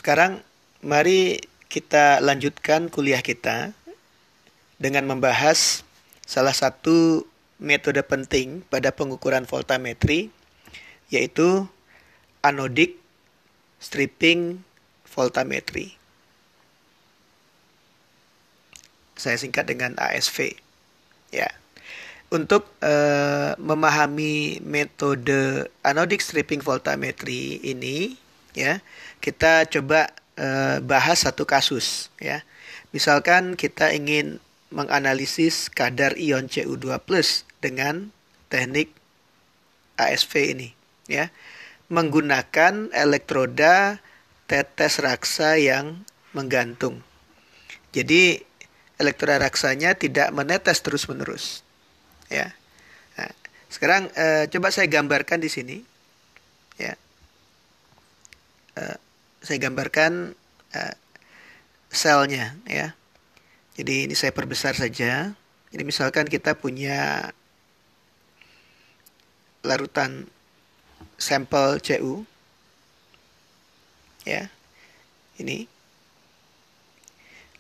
Sekarang mari kita lanjutkan kuliah kita dengan membahas salah satu metode penting pada pengukuran voltametri, yaitu anodic stripping voltametri. Saya singkat dengan ASV. Ya. Untuk memahami metode anodic stripping voltametri ini, ya, kita coba bahas satu kasus, ya. Misalkan kita ingin menganalisis kadar ion Cu2+ dengan teknik ASV ini, ya, menggunakan elektroda tetes raksa yang menggantung. Jadi elektroda raksanya tidak menetes terus-menerus. Ya. Nah, sekarang coba saya gambarkan di sini. Ya. Saya gambarkan selnya, ya. Jadi ini saya perbesar saja. Jadi misalkan kita punya larutan sampel Cu, ya. Ini.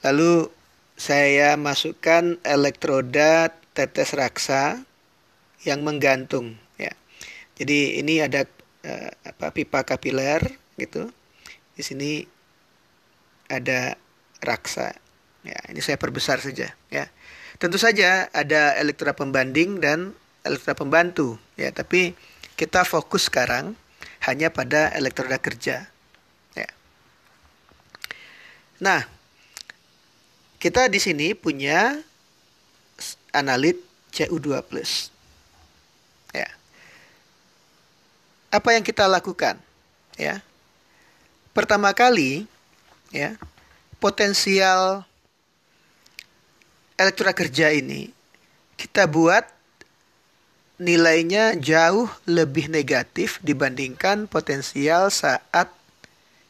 Lalu saya masukkan elektroda tetes raksa yang menggantung, ya. Jadi ini ada pipa kapiler gitu. Di sini ada raksa. Ya, ini saya perbesar saja, ya. Tentu saja ada elektroda pembanding dan elektroda pembantu, ya, tapi kita fokus sekarang hanya pada elektroda kerja, ya. Nah, kita di sini punya analit Cu2+. Ya. Apa yang kita lakukan? Ya. Pertama kali, ya, potensial elektroda kerja ini kita buat nilainya jauh lebih negatif dibandingkan potensial saat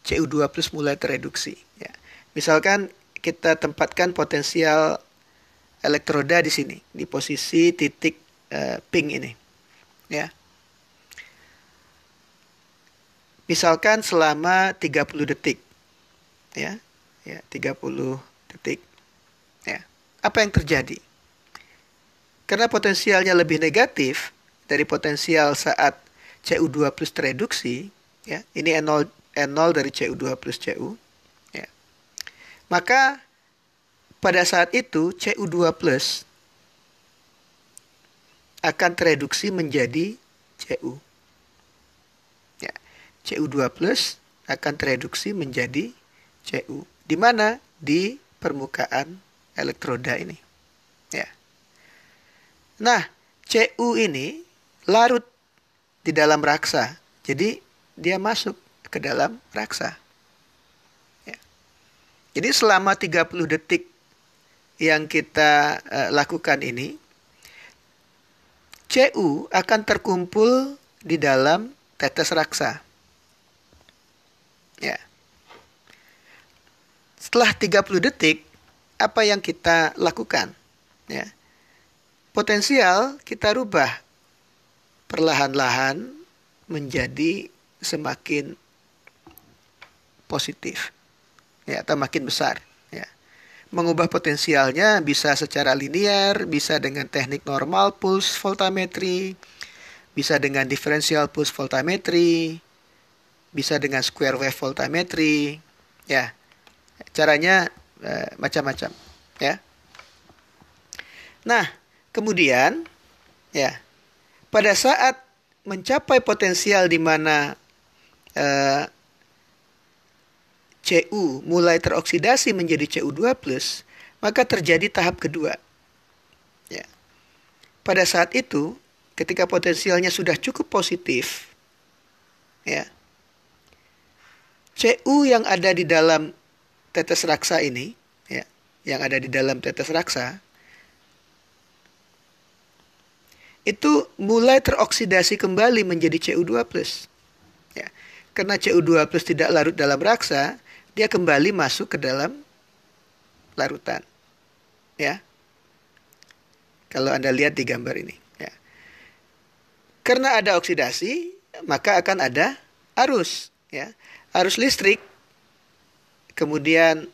Cu2+ mulai tereduksi. Ya. Misalkan kita tempatkan potensial elektroda di sini, di posisi titik pink ini, ya. Misalkan selama 30 detik, ya, 30 detik, ya. Apa yang terjadi? Karena potensialnya lebih negatif dari potensial saat Cu2+ tereduksi, ya, ini N0 dari Cu2+ Cu. Maka pada saat itu Cu2+ akan tereduksi menjadi Cu. Ya, Cu2+ akan tereduksi menjadi Cu. Di mana? Di permukaan elektroda ini. Ya. Nah, Cu ini larut di dalam raksa. Jadi dia masuk ke dalam raksa. Jadi selama 30 detik yang kita lakukan ini, Cu akan terkumpul di dalam tetes raksa. Ya. Setelah 30 detik, apa yang kita lakukan? Ya. Potensial kita rubah perlahan-lahan menjadi semakin positif. Ya, atau makin besar, ya. Mengubah potensialnya bisa secara linear, bisa dengan teknik normal pulse voltametri, bisa dengan differential pulse voltametri, bisa dengan square wave voltametri, ya. Caranya macam-macam, ya. Nah, kemudian, ya, pada saat mencapai potensial di mana Cu mulai teroksidasi menjadi Cu2+, maka terjadi tahap kedua. Ya. Pada saat itu, ketika potensialnya sudah cukup positif, ya, Cu yang ada di dalam tetes raksa ini, ya, yang ada di dalam tetes raksa, itu mulai teroksidasi kembali menjadi Cu2+. Ya. Karena Cu2+ tidak larut dalam raksa, dia kembali masuk ke dalam larutan, ya. Kalau Anda lihat di gambar ini, ya. Karena ada oksidasi, maka akan ada arus, ya. Arus listrik kemudian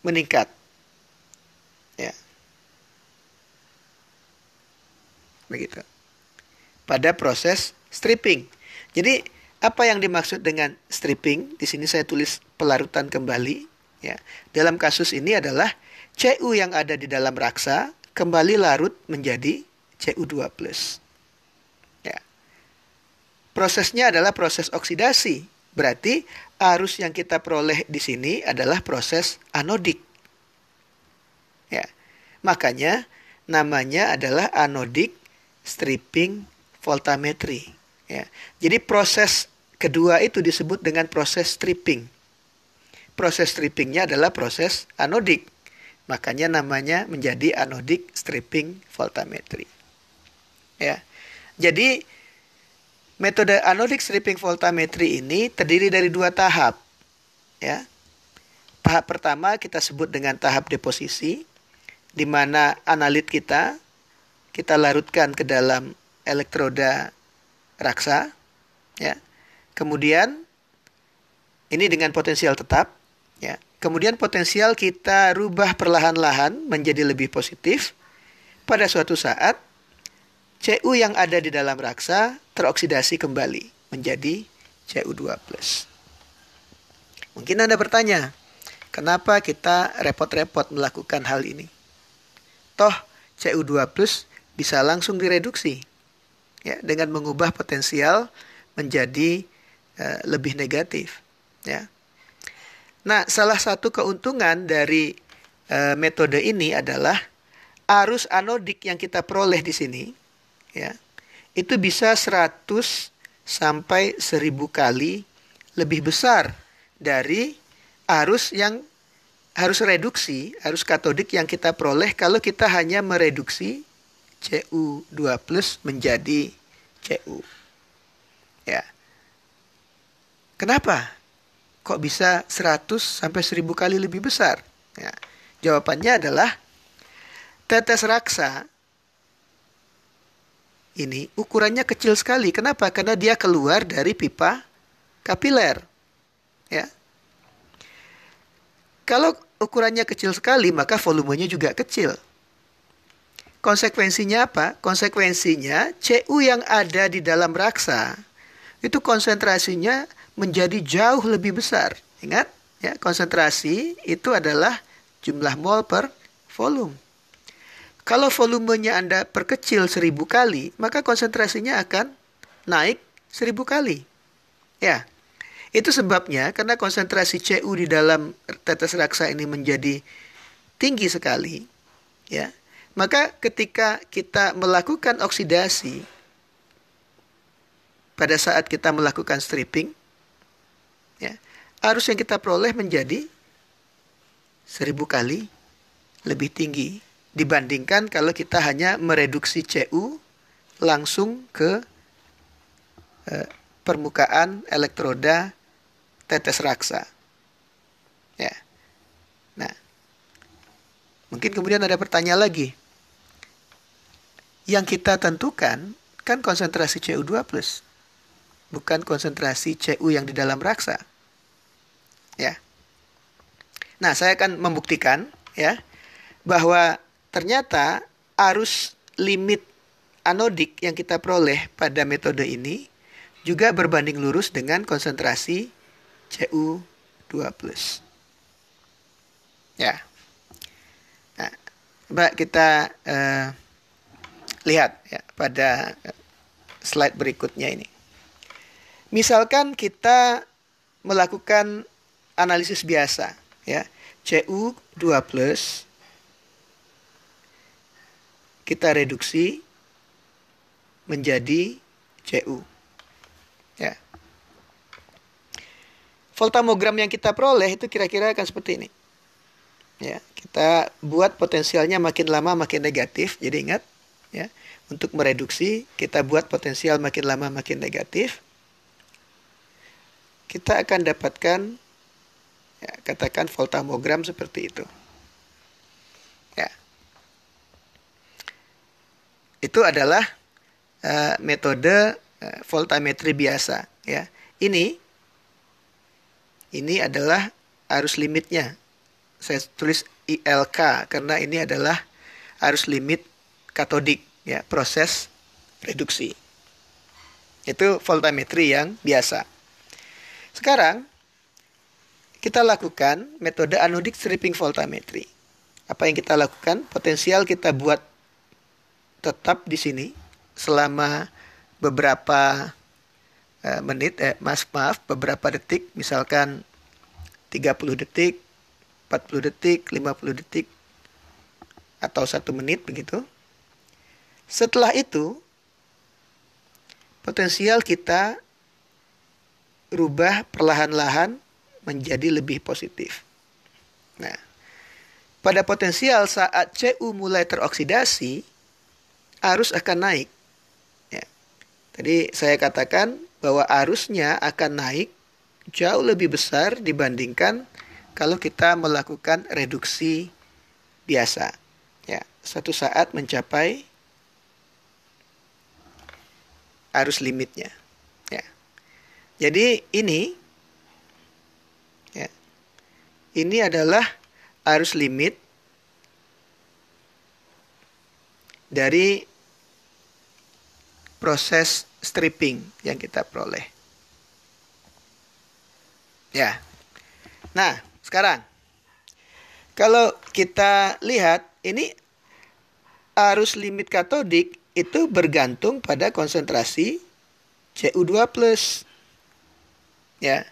meningkat, ya, begitu. Pada proses stripping. Jadi apa yang dimaksud dengan stripping? Di sini saya tulis pelarutan kembali. Ya, dalam kasus ini adalah Cu yang ada di dalam raksa kembali larut menjadi Cu2+. Ya. Prosesnya adalah proses oksidasi. Berarti arus yang kita peroleh di sini adalah proses anodik. Ya. Makanya namanya adalah anodik stripping voltammetry. Ya. Jadi proses kedua itu disebut dengan proses stripping. Proses strippingnya adalah proses anodik. Makanya namanya menjadi anodik stripping voltammetry. Ya. Jadi metode anodik stripping voltammetry ini terdiri dari 2 tahap. Ya. Tahap pertama kita sebut dengan tahap deposisi, di mana analit kita larutkan ke dalam elektroda raksa. Ya. Kemudian ini dengan potensial tetap. Ya. Kemudian potensial kita rubah perlahan-lahan menjadi lebih positif. Pada suatu saat Cu yang ada di dalam raksa teroksidasi kembali menjadi Cu2+. Mungkin Anda bertanya, kenapa kita repot-repot melakukan hal ini? Toh Cu2+ bisa langsung direduksi, ya, dengan mengubah potensial menjadi lebih negatif. Ya. Nah, salah satu keuntungan dari metode ini adalah arus anodik yang kita peroleh di sini, ya, itu bisa 100 sampai 1000 kali lebih besar dari arus arus katodik yang kita peroleh kalau kita hanya mereduksi Cu2+ menjadi Cu. Ya. Kenapa? Kok bisa 100 sampai 1000 kali lebih besar? Ya. Jawabannya adalah tetes raksa ini ukurannya kecil sekali. Kenapa? Karena dia keluar dari pipa kapiler. Ya. Kalau ukurannya kecil sekali, maka volumenya juga kecil. Konsekuensinya apa? Konsekuensinya Cu yang ada di dalam raksa itu konsentrasinya menjadi jauh lebih besar. Ingat, ya, konsentrasi itu adalah jumlah mol per volume. Kalau volumenya Anda perkecil 1000 kali, maka konsentrasinya akan naik 1000 kali. Ya, itu sebabnya karena konsentrasi Cu di dalam tetes raksa ini menjadi tinggi sekali. Ya, maka ketika kita melakukan oksidasi, pada saat kita melakukan stripping, ya, arus yang kita peroleh menjadi 1000 kali lebih tinggi dibandingkan kalau kita hanya mereduksi Cu langsung ke permukaan elektroda tetes raksa. Ya. Nah, mungkin kemudian ada pertanyaan lagi. Yang kita tentukan kan konsentrasi Cu2+, bukan konsentrasi Cu yang di dalam raksa. Ya. Nah, saya akan membuktikan, ya, bahwa ternyata arus limit anodik yang kita peroleh pada metode ini juga berbanding lurus dengan konsentrasi Cu2+. Ya. Nah, coba kita lihat, ya, pada slide berikutnya ini. Misalkan kita melakukan analisis biasa, ya, Cu2+ kita reduksi menjadi Cu. Ya. Voltamogram yang kita peroleh itu kira-kira akan seperti ini. Ya, kita buat potensialnya makin lama makin negatif. Jadi ingat, ya, untuk mereduksi kita buat potensial makin lama makin negatif. Kita akan dapatkan, ya, katakan voltamogram seperti itu. Ya. Itu adalah metode voltametri biasa. Ya. Ini Ini adalah arus limitnya. Saya tulis ILK karena ini adalah arus limit katodik, ya, proses reduksi. Itu voltametri yang biasa. Sekarang kita lakukan metode anodic stripping voltametri. Apa yang kita lakukan? Potensial kita buat tetap di sini selama beberapa beberapa detik, misalkan 30 detik, 40 detik, 50 detik, atau 1 menit begitu. Setelah itu, potensial kita rubah perlahan-lahan menjadi lebih positif. Nah, pada potensial saat Cu mulai teroksidasi, arus akan naik. Ya. Tadi saya katakan bahwa arusnya akan naik jauh lebih besar dibandingkan kalau kita melakukan reduksi biasa. Ya, suatu saat mencapai arus limitnya. Ya. Jadi ini adalah arus limit dari proses stripping yang kita peroleh. Ya. Nah, sekarang kalau kita lihat ini arus limit katodik itu bergantung pada konsentrasi Cu2+. Ya.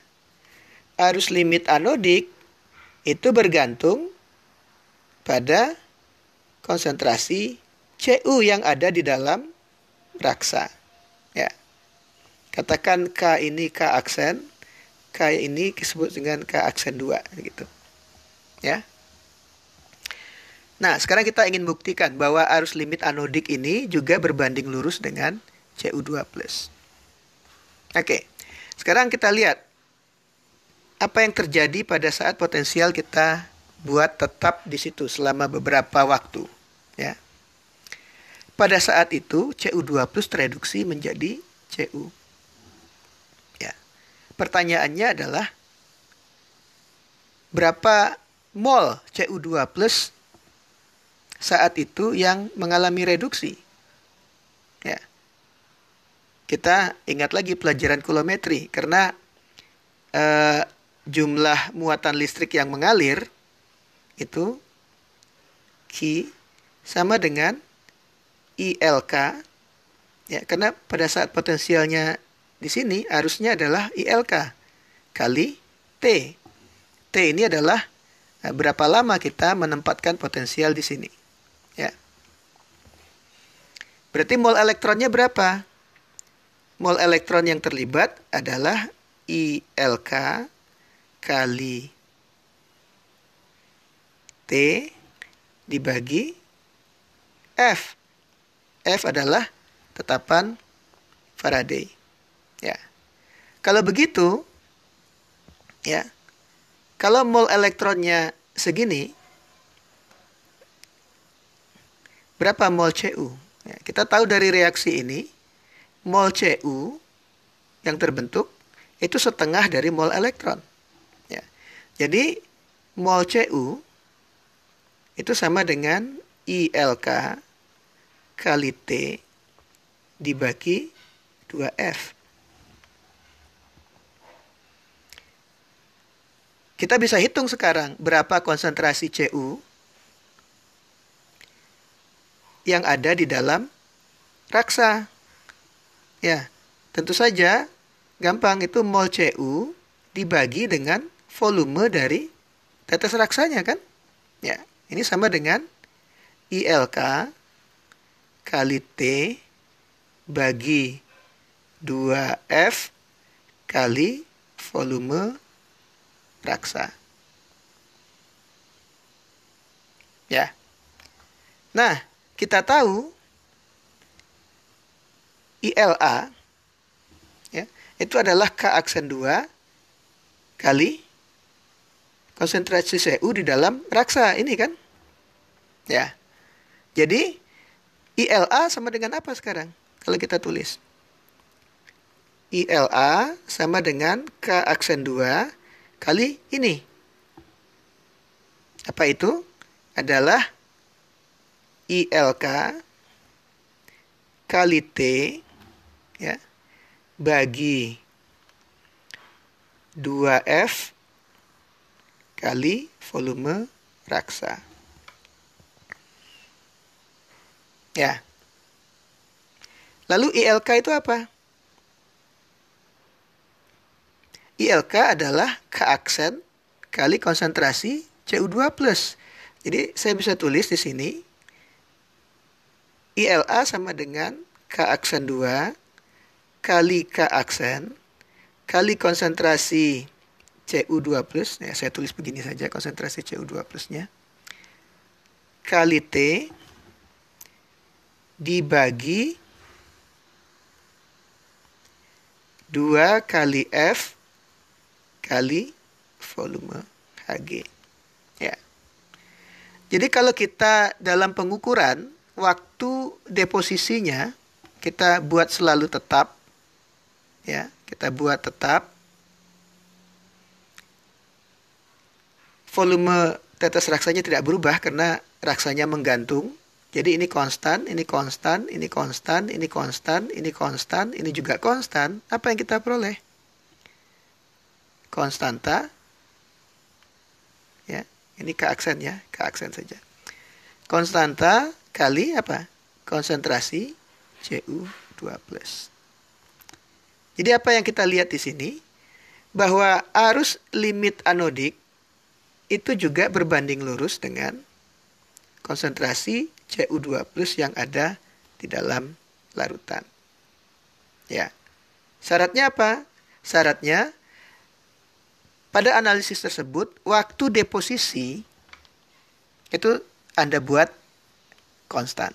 Arus limit anodik itu bergantung pada konsentrasi Cu yang ada di dalam raksa. Ya. Katakan K ini K aksen, K ini disebut dengan K aksen 2 gitu. Ya. Nah, sekarang kita ingin buktikan bahwa arus limit anodik ini juga berbanding lurus dengan Cu2+. Oke. Sekarang kita lihat apa yang terjadi pada saat potensial kita buat tetap di situ selama beberapa waktu, ya. Pada saat itu Cu2+ tereduksi menjadi Cu. Ya. Pertanyaannya adalah berapa mol Cu2+ saat itu yang mengalami reduksi? Ya. Kita ingat lagi pelajaran kulometri karena jumlah muatan listrik yang mengalir itu Q sama dengan ILK, ya, karena pada saat potensialnya di sini arusnya adalah ILK kali T. T ini adalah berapa lama kita menempatkan potensial di sini, ya. Berarti mol elektronnya berapa? Mol elektron yang terlibat adalah ILK kali T dibagi F. F adalah tetapan Faraday. Ya. Kalau begitu, ya, kalau mol elektronnya segini, berapa mol Cu? Ya, kita tahu dari reaksi ini, mol Cu yang terbentuk itu setengah dari mol elektron. Ya. Jadi, mol Cu itu sama dengan ILK kali T dibagi 2F. Kita bisa hitung sekarang berapa konsentrasi Cu yang ada di dalam raksa. Ya, tentu saja gampang, itu mol Cu dibagi dengan volume dari tetes raksanya kan? Ya, ini sama dengan ILK kali T bagi 2F kali volume raksa. Ya. Nah, kita tahu ILA, ya, itu adalah K aksen 2 kali konsentrasi Cu di dalam raksa ini kan? Ya. Jadi ILA sama dengan apa sekarang? Kalau kita tulis ILA sama dengan K aksen 2 kali ini. Apa itu? Adalah ILK kali T, ya, bagi 2F kali volume raksa. Ya. Lalu ILK itu apa? ILK adalah keaksen kali konsentrasi Cu2+. Jadi saya bisa tulis di sini ILA sama dengan keaksen 2 kali keaksen kali konsentrasi Cu2+, ya, saya tulis begini saja konsentrasi Cu2+-nya, kali T dibagi 2 kali F kali volume Hg. Ya. Jadi kalau kita dalam pengukuran waktu deposisinya kita buat selalu tetap, ya, kita buat tetap. Volume tetes raksanya tidak berubah karena raksanya menggantung. Jadi ini konstan, ini konstan, ini konstan, ini konstan, ini konstan, ini juga konstan. Apa yang kita peroleh? Konstanta. Ya, ini keaksen ya, keaksen saja. Konstanta kali apa? Konsentrasi Cu2+. Jadi apa yang kita lihat di sini? Bahwa arus limit anodik itu juga berbanding lurus dengan konsentrasi Cu2+ yang ada di dalam larutan. Ya. Syaratnya apa? Syaratnya pada analisis tersebut waktu deposisi itu Anda buat konstan.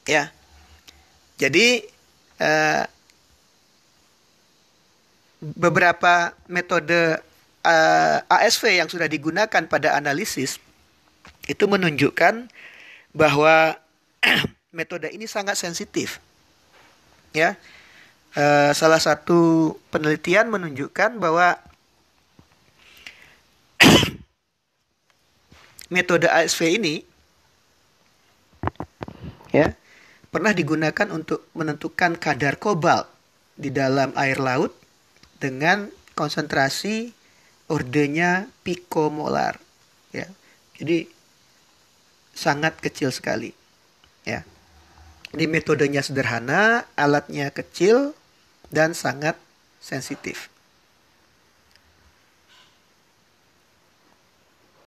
Ya. Jadi beberapa metode ASV yang sudah digunakan pada analisis itu menunjukkan bahwa metode ini sangat sensitif. Ya, salah satu penelitian menunjukkan bahwa metode ASV ini, ya, pernah digunakan untuk menentukan kadar kobalt di dalam air laut dengan konsentrasi ordenya pikomolar, ya. Jadi sangat kecil sekali, ya. Ini metodenya sederhana, alatnya kecil dan sangat sensitif.